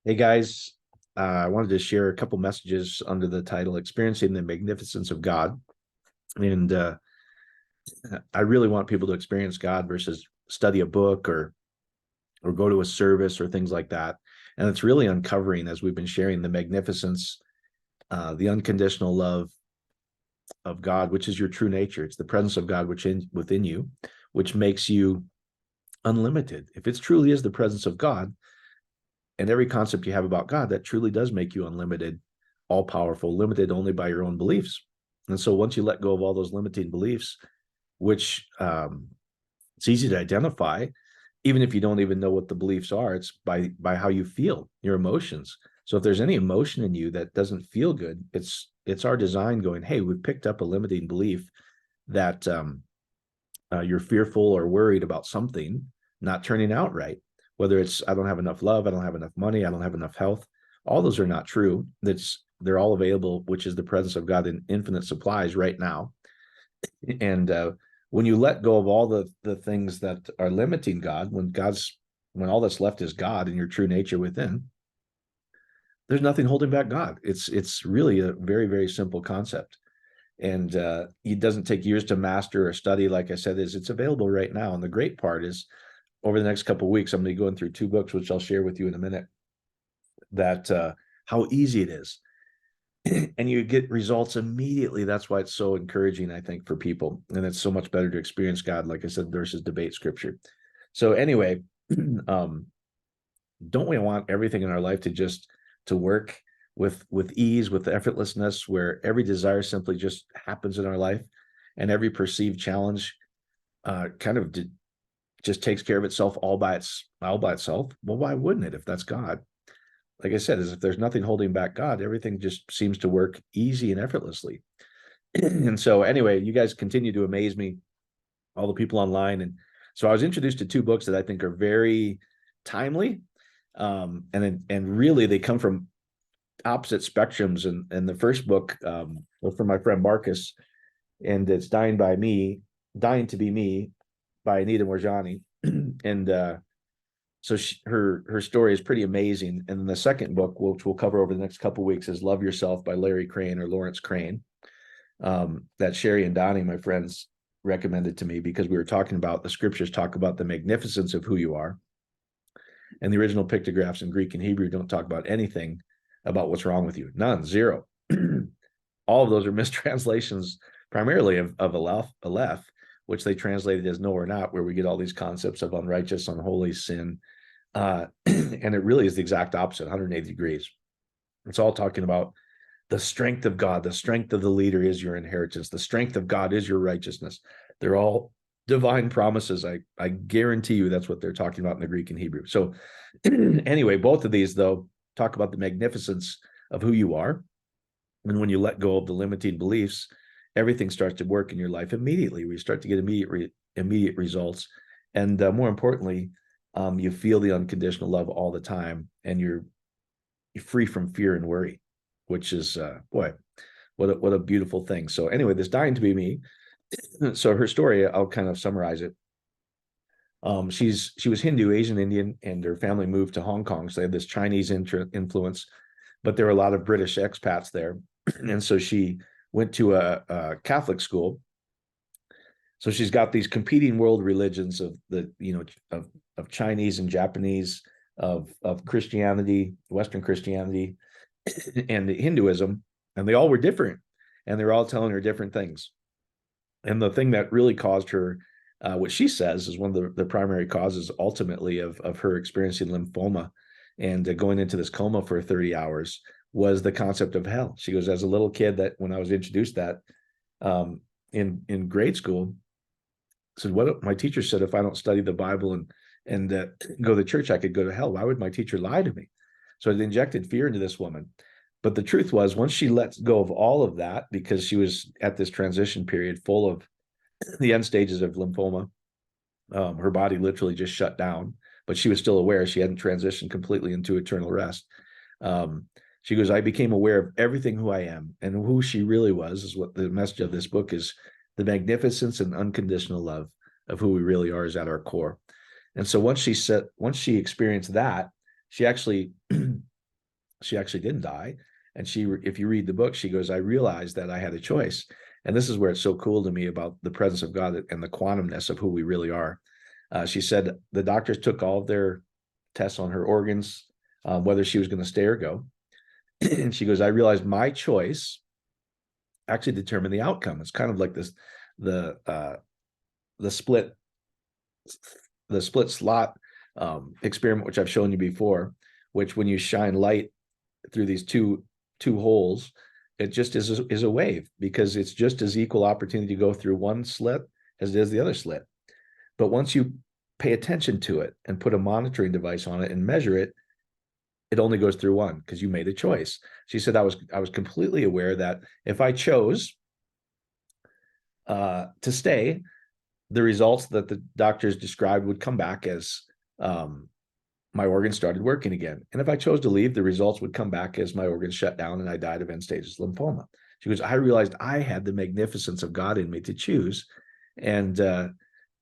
Hey guys, I wanted to share a couple messages under the title Experiencing the Magnificence of God. And I really want people to experience God versus study a book or go to a service or things like that. And it's really uncovering, as we've been sharing, the magnificence, the unconditional love of God, which is your true nature. It's the presence of God within you, which makes you unlimited. If it truly is the presence of God, and every concept you have about God, that truly does make you unlimited, all powerful, limited only by your own beliefs. And so once you let go of all those limiting beliefs, which it's easy to identify, even if you don't even know what the beliefs are, it's by how you feel, your emotions. So if there's any emotion in you that doesn't feel good, it's our design going, hey, we've picked up a limiting belief that you're fearful or worried about something not turning out right. Whether it's I don't have enough love, I don't have enough money, I don't have enough health. All those are not true. They're all available, which is the presence of God in infinite supplies right now. And when you let go of all the things that are limiting God, when all that's left is God and your true nature within, there's nothing holding back God. It's really a very, very simple concept. And it doesn't take years to master or study. Like I said, it's available right now. And the great part is, over the next couple of weeks, I'm going to be going through 2 books, which I'll share with you in a minute, that how easy it is. And you get results immediately. That's why it's so encouraging, I think, for people. And it's so much better to experience God, like I said, versus debate scripture. So anyway, don't we want everything in our life to work with ease, with effortlessness, where every desire simply just happens in our life, and every perceived challenge kind of just takes care of itself all by itself? Well, why wouldn't it, if that's God? Like I said, is if there's nothing holding back God, everything just seems to work easy and effortlessly. And so anyway, you guys continue to amaze me, all the people online. And so I was introduced to 2 books that I think are very timely. And really they come from opposite spectrums. And the first book was from my friend Marcus, and it's Dying to Be Me by Anita Morjani. And so her story is pretty amazing. And then the second book, which we'll cover over the next couple of weeks, is Love Yourself by Larry Crane or Lawrence Crane, that Sherry and Donnie, my friends, recommended to me because we were talking about the scriptures talk about the magnificence of who you are. And the original pictographs in Greek and Hebrew don't talk about anything about what's wrong with you. None, zero. All of those are mistranslations primarily of Aleph, which they translated as no or not, where we get all these concepts of unrighteous, unholy, sin. And it really is the exact opposite, 180 degrees. It's all talking about the strength of God. The strength of the leader is your inheritance. The strength of God is your righteousness. They're all divine promises. I guarantee you that's what they're talking about in the Greek and Hebrew. So anyway, both of these, though, talk about the magnificence of who you are. And when you let go of the limiting beliefs, everything starts to work in your life immediately. We start to get immediate results. And more importantly, you feel the unconditional love all the time, and you're free from fear and worry, which is, boy, what a beautiful thing. So anyway, this Dying to Be Me. So her story, I'll kind of summarize it. She was Hindu, Asian Indian, and her family moved to Hong Kong. So they had this Chinese influence, but there were a lot of British expats there. And so she went to a Catholic school. So she's got these competing world religions of of Chinese and Japanese, of Christianity, Western Christianity, and Hinduism, and they all were different, and they're all telling her different things. And the thing that really caused her, what she says is one of the primary causes ultimately of her experiencing lymphoma and going into this coma for 30 hours, was the concept of hell. She goes, as a little kid, that when I was introduced that in grade school, said, what my teacher said, if I don't study the Bible and go to church, I could go to hell. Why would my teacher lie to me? So it injected fear into this woman. But the truth was, once she let go of all of that, because she was at this transition period full of the end stages of lymphoma, her body literally just shut down, but she was still aware. She hadn't transitioned completely into eternal rest. She goes, I became aware of everything who I am, and who she really was is what the message of this book is. The magnificence and unconditional love of who we really are is at our core. And so once she experienced that, she actually She actually didn't die. And if you read the book, she goes, I realized that I had a choice. And this is where it's so cool to me about the presence of God and the quantumness of who we really are. She said the doctors took all of their tests on her organs, whether she was going to stay or go. And she goes, I realized my choice actually determined the outcome. It's kind of like this, the split slot experiment, which I've shown you before, which when you shine light through these two holes, it just is a wave, because it's just as equal opportunity to go through one slit as it is the other slit. But once you pay attention to it and put a monitoring device on it and measure it, it only goes through one, because you made a choice. She said, I was completely aware that if I chose to stay, the results that the doctors described would come back as my organs started working again. And if I chose to leave, the results would come back as my organs shut down and I died of end-stage lymphoma. She goes, I realized I had the magnificence of God in me to choose. And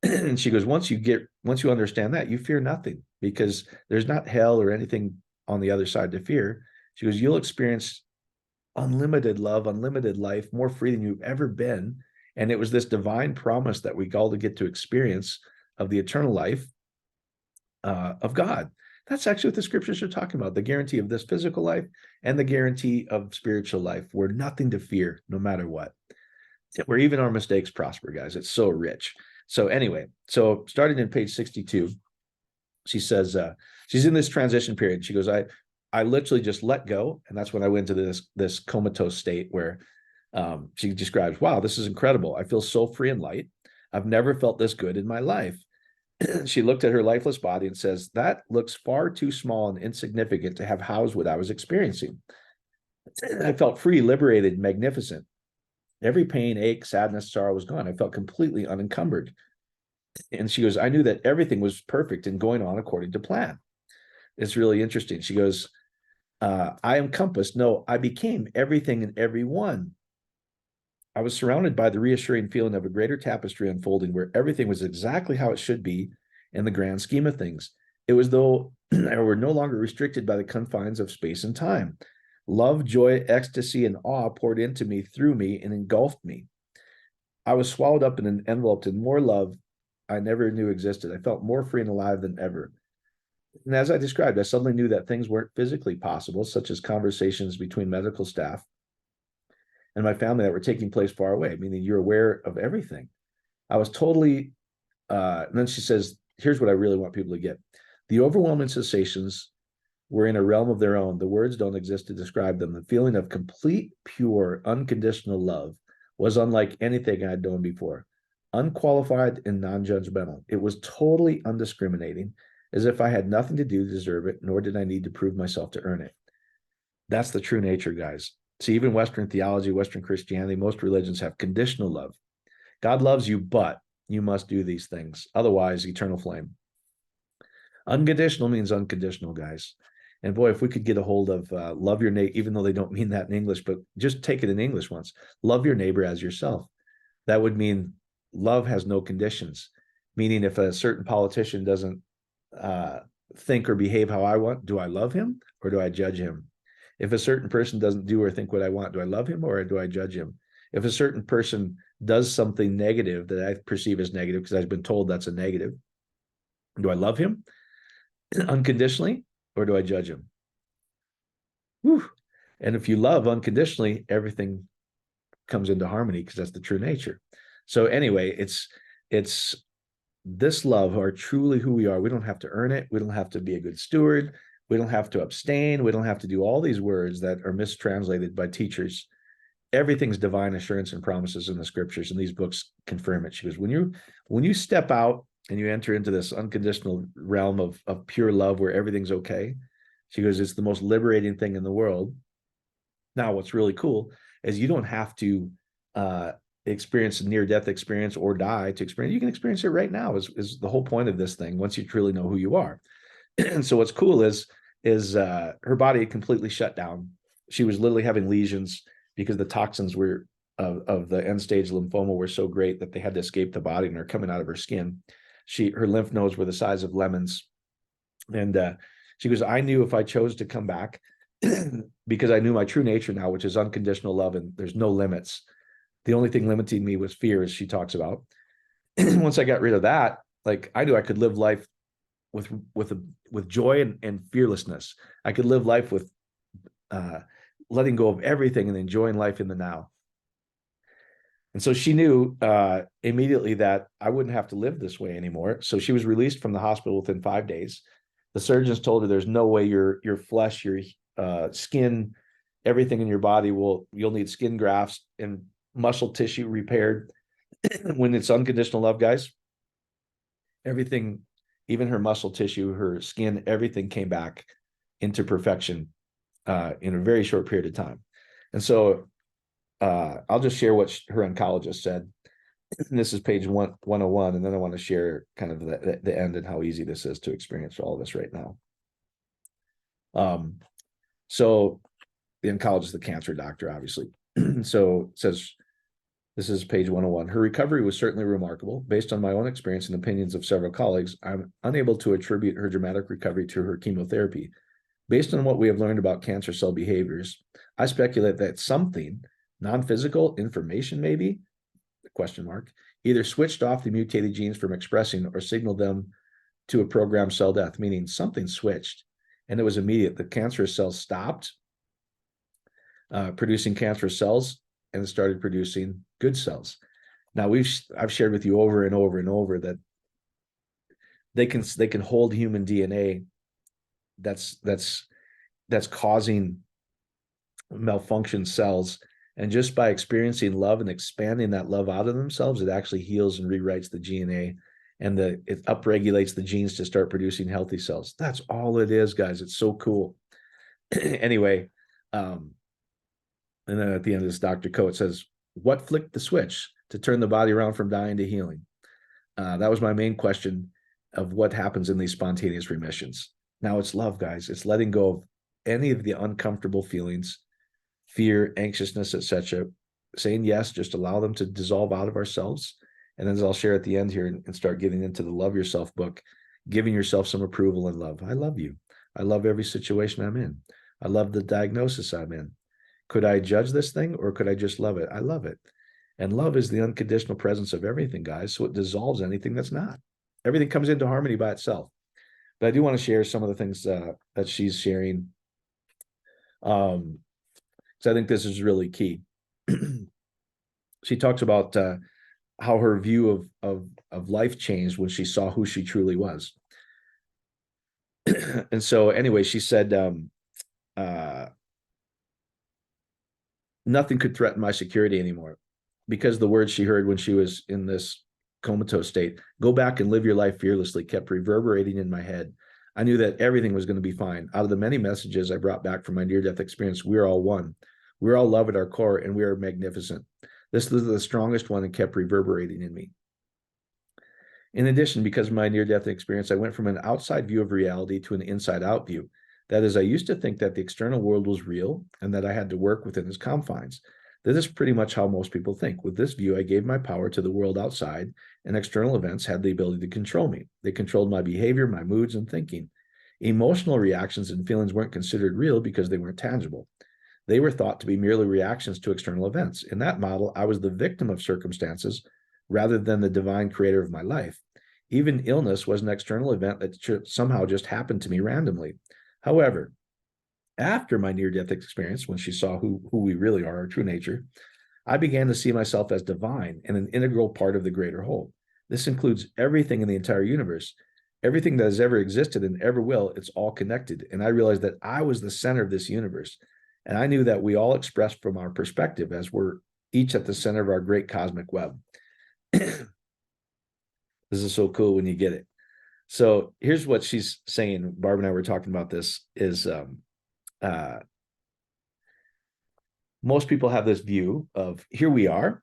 and she goes, once you understand that, you fear nothing, because there's not hell or anything on the other side to fear. She goes, you'll experience unlimited love, unlimited life, more free than you've ever been. And it was this divine promise that we all to get to experience of the eternal life of God. That's actually what the scriptures are talking about, the guarantee of this physical life and the guarantee of spiritual life. We're nothing to fear, no matter what. Where even our mistakes prosper, guys. It's so rich. So anyway, so starting in page 62, she says, she's in this transition period. She goes, I literally just let go. And that's when I went to this comatose state where she describes, wow, this is incredible. I feel so free and light. I've never felt this good in my life. She looked at her lifeless body and says, that looks far too small and insignificant to have housed what I was experiencing. I felt free, liberated, magnificent. Every pain, ache, sadness, sorrow was gone. I felt completely unencumbered. And she goes, I knew that everything was perfect and going on according to plan. It's really interesting. She goes, I encompassed, no, I became everything and everyone. I was surrounded by the reassuring feeling of a greater tapestry unfolding where everything was exactly how it should be in the grand scheme of things. It was though I were no longer restricted by the confines of space and time. Love, joy, ecstasy, and awe poured into me, through me, and engulfed me. I was swallowed up and enveloped in more love I never knew existed. I felt more free and alive than ever. And as I described, I suddenly knew that things weren't physically possible, such as conversations between medical staff and my family that were taking place far away, meaning you're aware of everything. I was totally, and then she says, here's what I really want people to get. The overwhelming sensations were in a realm of their own. The words don't exist to describe them. The feeling of complete, pure, unconditional love was unlike anything I'd known before. Unqualified and non-judgmental. It was totally undiscriminating, as if I had nothing to do to deserve it, nor did I need to prove myself to earn it. That's the true nature, guys. See, even Western theology, Western Christianity, most religions have conditional love. God loves you, but you must do these things. Otherwise, eternal flame. Unconditional means unconditional, guys. And boy, if we could get a hold of love your neighbor, even though they don't mean that in English, but just take it in English once. Love your neighbor as yourself. That would mean love has no conditions, meaning if a certain politician doesn't think or behave how I want, do I love him or do I judge him? If a certain person doesn't do or think what I want, do I love him or do I judge him? If a certain person does something negative that I perceive as negative because I've been told that's a negative, do I love him unconditionally or do I judge him? Whew. And if you love unconditionally, everything comes into harmony because that's the true nature. So anyway, it's this love are truly who we are. We don't have to earn it. We don't have to be a good steward. We don't have to abstain. We don't have to do all these words that are mistranslated by teachers. Everything's divine assurance and promises in the scriptures, and these books confirm it. She goes, when you step out and you enter into this unconditional realm of pure love where everything's okay, she goes, it's the most liberating thing in the world. Now, what's really cool is you don't have to experience a near-death experience or die to experience. You can experience it right now is the whole point of this thing once you truly know who you are. And so what's cool is her body completely shut down. She was literally having lesions because the toxins were of the end-stage lymphoma were so great that they had to escape the body and are coming out of her skin. Her lymph nodes were the size of lemons. And she goes, I knew if I chose to come back, because I knew my true nature now, which is unconditional love, and there's no limits. The only thing limiting me was fear, as she talks about. Once I got rid of that, like I knew I could live life with joy and fearlessness. I could live life with letting go of everything and enjoying life in the now. And so she knew immediately that I wouldn't have to live this way anymore. So she was released from the hospital within 5 days. The surgeons told her there's no way your flesh, your skin, everything in your body you'll need skin grafts and muscle tissue repaired. When it's unconditional love, guys, everything, even her muscle tissue, her skin, everything came back into perfection in a very short period of time. And so I'll just share what her oncologist said. This is page 101, and then I want to share kind of the end and how easy this is to experience for all of us right now. So the oncologist, the cancer doctor, obviously. So it says, this is page 101. Her recovery was certainly remarkable. Based on my own experience and opinions of several colleagues, I'm unable to attribute her dramatic recovery to her chemotherapy. Based on what we have learned about cancer cell behaviors, I speculate that something, non-physical information maybe, question mark, either switched off the mutated genes from expressing or signaled them to a programmed cell death, meaning something switched and it was immediate. The cancerous cells stopped producing cancerous cells and started producing good cells. Now I've shared with you over and over and over that they can hold human DNA that's causing malfunction cells, and just by experiencing love and expanding that love out of themselves, it actually heals and rewrites the DNA, and it upregulates the genes to start producing healthy cells. That's all it is, guys. It's so cool. Anyway, and then at the end of this, Dr. Coates says, what flicked the switch to turn the body around from dying to healing? That was my main question of what happens in these spontaneous remissions. Now it's love, guys. It's letting go of any of the uncomfortable feelings, fear, anxiousness, etc. Saying yes, just allow them to dissolve out of ourselves. And then, as I'll share at the end here and start getting into the Love Yourself book, giving yourself some approval and love. I love you. I love every situation I'm in. I love the diagnosis I'm in. Could I judge this thing, or could I just love it? I love it. And love is the unconditional presence of everything, guys. So it dissolves anything that's not. Everything comes into harmony by itself. But I do want to share some of the things that she's sharing. So I think this is really key. She talks about how her view of life changed when she saw who she truly was. And so anyway, she said, nothing could threaten my security anymore, because the words she heard when she was in this comatose state, go back and live your life fearlessly, kept reverberating in my head. I knew that everything was going to be fine. Out of the many messages I brought back from my near-death experience, we're all one. We're all love at our core, and we are magnificent. This was the strongest one and kept reverberating in me. In addition, because of my near-death experience, I went from an outside view of reality to an inside-out view. That is, I used to think that the external world was real and that I had to work within its confines. This is pretty much how most people think. With this view, I gave my power to the world outside, and external events had the ability to control me. They controlled my behavior, my moods, and thinking. Emotional reactions and feelings weren't considered real because they weren't tangible. They were thought to be merely reactions to external events. In that model, I was the victim of circumstances rather than the divine creator of my life. Even illness was an external event that somehow just happened to me randomly. However, after my near-death experience, when she saw who we really are, our true nature, I began to see myself as divine and an integral part of the greater whole. This includes everything in the entire universe, everything that has ever existed and ever will. It's all connected. And I realized that I was the center of this universe. And I knew that we all expressed from our perspective, as we're each at the center of our great cosmic web. This is so cool when you get it. So here's what she's saying. Barb and I were talking about this, is most people have this view of, here we are,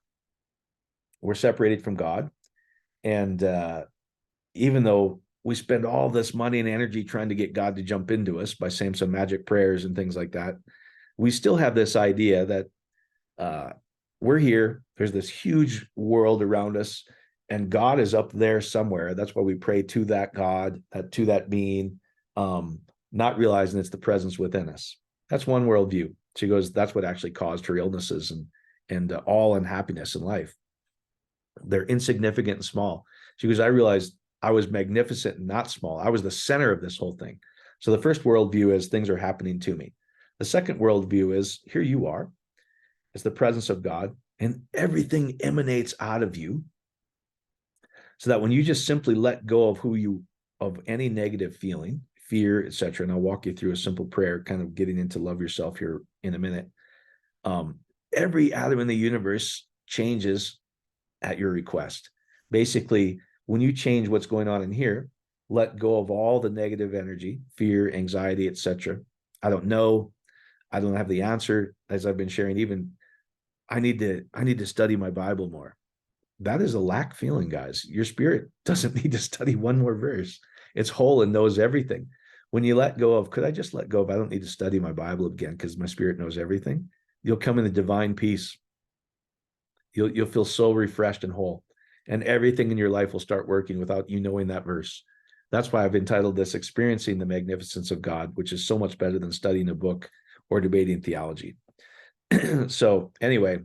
we're separated from God. And even though we spend all this money and energy trying to get God to jump into us by saying some magic prayers and things like that, we still have this idea that we're here, there's this huge world around us, and God is up there somewhere. That's why we pray to that God, to that being, not realizing it's the presence within us. That's one worldview. She goes, that's what actually caused her illnesses and all unhappiness in life. They're insignificant and small. She goes, I realized I was magnificent and not small. I was the center of this whole thing. So the first worldview is things are happening to me. The second worldview is here you are. It's the presence of God, and everything emanates out of you. So that when you just simply let go of any negative feeling, fear, etc., and I'll walk you through a simple prayer, kind of getting into love yourself here in a minute. Every atom in the universe changes at your request. Basically, when you change what's going on in here, let go of all the negative energy, fear, anxiety, etc. I don't know. I don't have the answer. As I've been sharing, even I need to study my Bible more. That is a lack feeling, guys. Your spirit doesn't need to study one more verse. It's whole and knows everything. When you let go of, could I just let go of, I don't need to study my Bible again because my spirit knows everything. You'll come in the divine peace. You'll feel so refreshed and whole, and everything in your life will start working without you knowing that verse. That's why I've entitled this Experiencing the Magnificence of God, which is so much better than studying a book or debating theology. So anyway,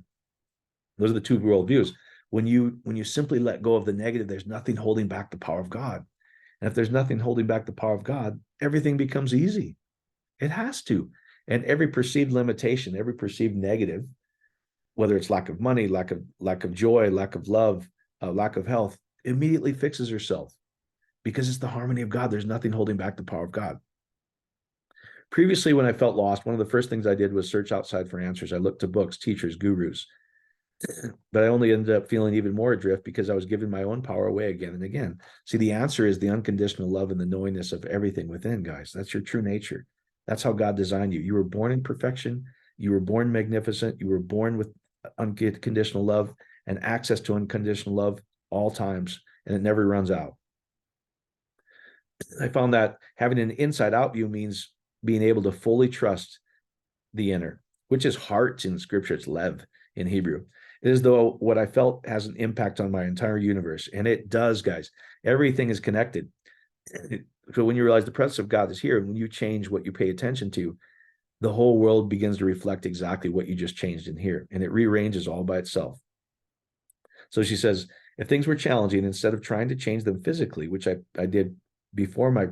those are the two worldviews. When you simply let go of the negative, there's nothing holding back the power of God. And if there's nothing holding back the power of God, everything becomes easy. It has to. And every perceived limitation, every perceived negative, whether it's lack of money, lack of joy, lack of love, lack of health, immediately fixes herself because it's the harmony of God. There's nothing holding back the power of God. Previously, when I felt lost, one of the first things I did was search outside for answers. I looked to books, teachers, gurus, but I only ended up feeling even more adrift because I was giving my own power away again and again. See, the answer is the unconditional love and the knowingness of everything within, guys. That's your true nature. That's how God designed you. You were born in perfection. You were born magnificent. You were born with unconditional love and access to unconditional love all times, and it never runs out. I found that having an inside out view means being able to fully trust the inner, which is heart in scripture. It's lev in Hebrew. It is though what I felt has an impact on my entire universe. And it does, guys. Everything is connected. So when you realize the presence of God is here, and when you change what you pay attention to, the whole world begins to reflect exactly what you just changed in here. And it rearranges all by itself. So she says, if things were challenging, instead of trying to change them physically, which I did before my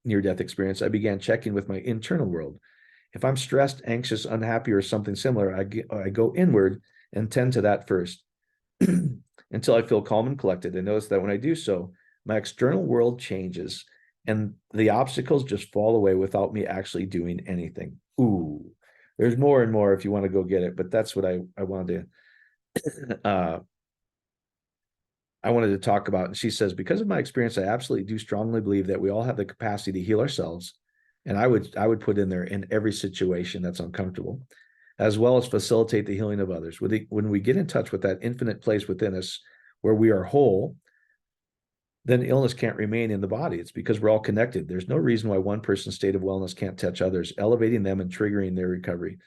near-death experience, I began checking with my internal world. If I'm stressed, anxious, unhappy, or something similar, I go inward and tend to that first until I feel calm and collected. And notice that when I do so, my external world changes and the obstacles just fall away without me actually doing anything. Ooh, there's more and more if you want to go get it, but that's what I wanted to I wanted to talk about. And she says, because of my experience, I absolutely do strongly believe that we all have the capacity to heal ourselves. And I would put in there in every situation that's uncomfortable, as well as facilitate the healing of others. When we get in touch with that infinite place within us where we are whole, then illness can't remain in the body. It's because we're all connected. There's no reason why one person's state of wellness can't touch others, elevating them and triggering their recovery.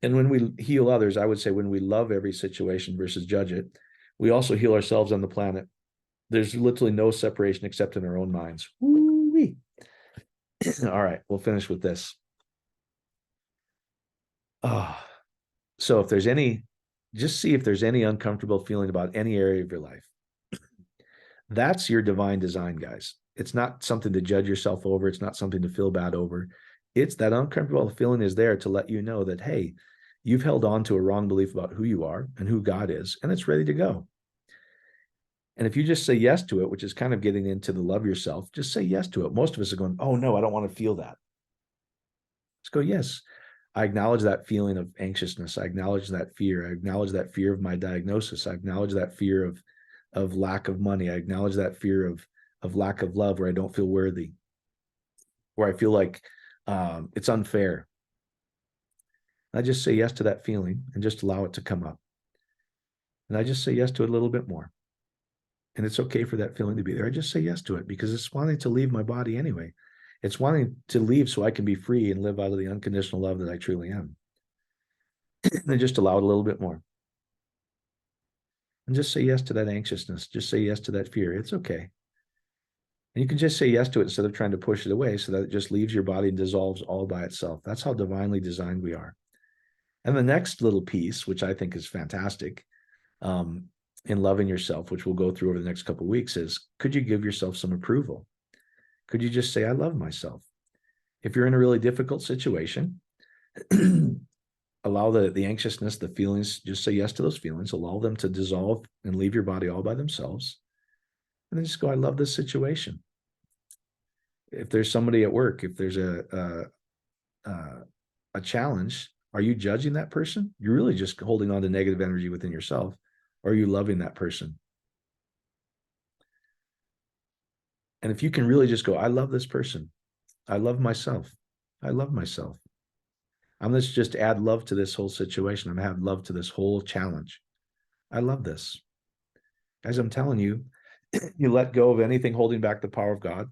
And when we heal others, I would say when we love every situation versus judge it, we also heal ourselves on the planet. There's literally no separation except in our own minds. Woo-wee. All right, we'll finish with this. So if there's any, just see if there's any uncomfortable feeling about any area of your life. That's your divine design, guys. It's not something to judge yourself over. It's not something to feel bad over. It's that uncomfortable feeling is there to let you know that, hey, you've held on to a wrong belief about who you are and who God is, and it's ready to go. And if you just say yes to it, which is kind of getting into the love yourself, just say yes to it. Most of us are going, oh, no, I don't want to feel that. Let's go, yes. I acknowledge that feeling of anxiousness. I acknowledge that fear. I acknowledge that fear of my diagnosis. I acknowledge that fear of lack of money. I acknowledge that fear of lack of love where I don't feel worthy, where I feel like it's unfair. I just say yes to that feeling and just allow it to come up. And I just say yes to it a little bit more. And it's okay for that feeling to be there. I just say yes to it because it's wanting to leave my body anyway. It's wanting to leave so I can be free and live out of the unconditional love that I truly am. And just allow it a little bit more. And just say yes to that anxiousness. Just say yes to that fear. It's okay. And you can just say yes to it instead of trying to push it away, so that it just leaves your body and dissolves all by itself. That's how divinely designed we are. And the next little piece, which I think is fantastic, in loving yourself, which we'll go through over the next couple of weeks, is could you give yourself some approval? Could you just say, I love myself? If you're in a really difficult situation, allow the anxiousness, the feelings, just say yes to those feelings, allow them to dissolve and leave your body all by themselves. And then just go, I love this situation. If there's somebody at work, if there's a challenge, are you judging that person? You're really just holding on to negative energy within yourself. Or are you loving that person? And if you can really just go, I love this person. I love myself. I love myself. I'm going to just add love to this whole situation. I'm going to add love to this whole challenge. I love this. As I'm telling you, you let go of anything holding back the power of God.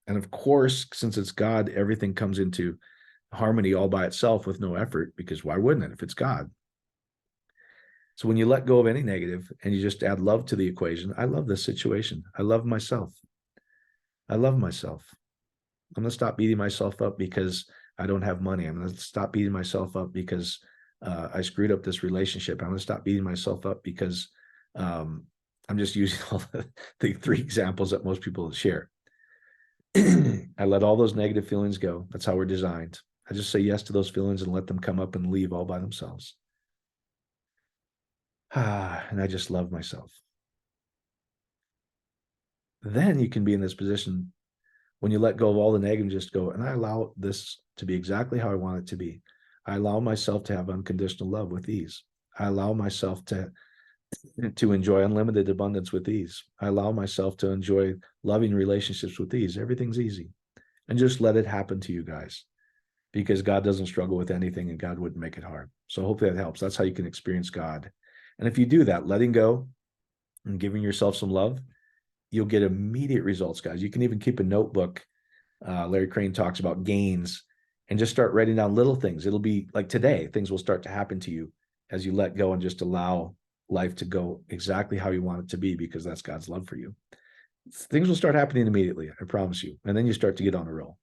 And of course, since it's God, everything comes into harmony all by itself with no effort, because why wouldn't it if it's God? So when you let go of any negative and you just add love to the equation, I love this situation. I love myself. I love myself. I'm going to stop beating myself up because I don't have money. I'm going to stop beating myself up because I screwed up this relationship. I'm going to stop beating myself up because I'm just using all the three examples that most people share. I let all those negative feelings go. That's how we're designed. I just say yes to those feelings and let them come up and leave all by themselves. And I just love myself. Then you can be in this position when you let go of all the negative, just go, and I allow this to be exactly how I want it to be. I allow myself to have unconditional love with ease. I allow myself to enjoy unlimited abundance with ease. I allow myself to enjoy loving relationships with ease. Everything's easy. And just let it happen to you guys, because God doesn't struggle with anything and God wouldn't make it hard. So hopefully that helps. That's how you can experience God. And if you do that, letting go and giving yourself some love, you'll get immediate results, guys. You can even keep a notebook. Larry Crane talks about gains, and just start writing down little things. It'll be like today, things will start to happen to you as you let go and just allow life to go exactly how you want it to be, because that's God's love for you. Things will start happening immediately, I promise you. And then you start to get on a roll.